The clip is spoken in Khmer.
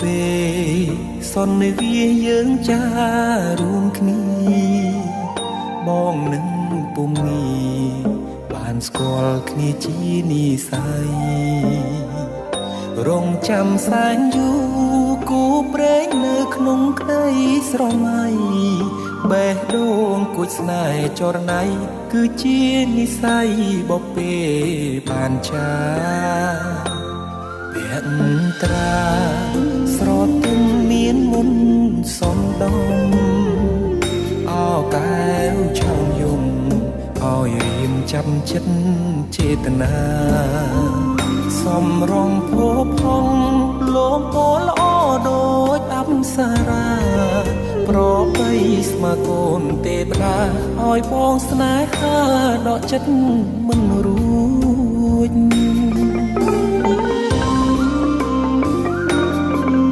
ពេលសន្និវាយើងចារួមគ្នាបងនឹងពុំងាបានស្គាល់គ្នាជានិស័យរងចាំសែនយូរគូព្រេងនៅក្នុងក្តីស្រមៃបេះដូងគួចស្នេហ៍ចរណៃគឺជានិស័យបបេបានចាភក្ត្រាស្រទន់មានមុនសំដំអោកែវឆោមយំឲ្យរៀមចាំចិត្តចេតនាសំរងភពផងលោមពោល្អដូចអប្សរាប្របីស្មើកូនទេវតាឲ្យបងស្នេហាដកចិត្តមិនរួច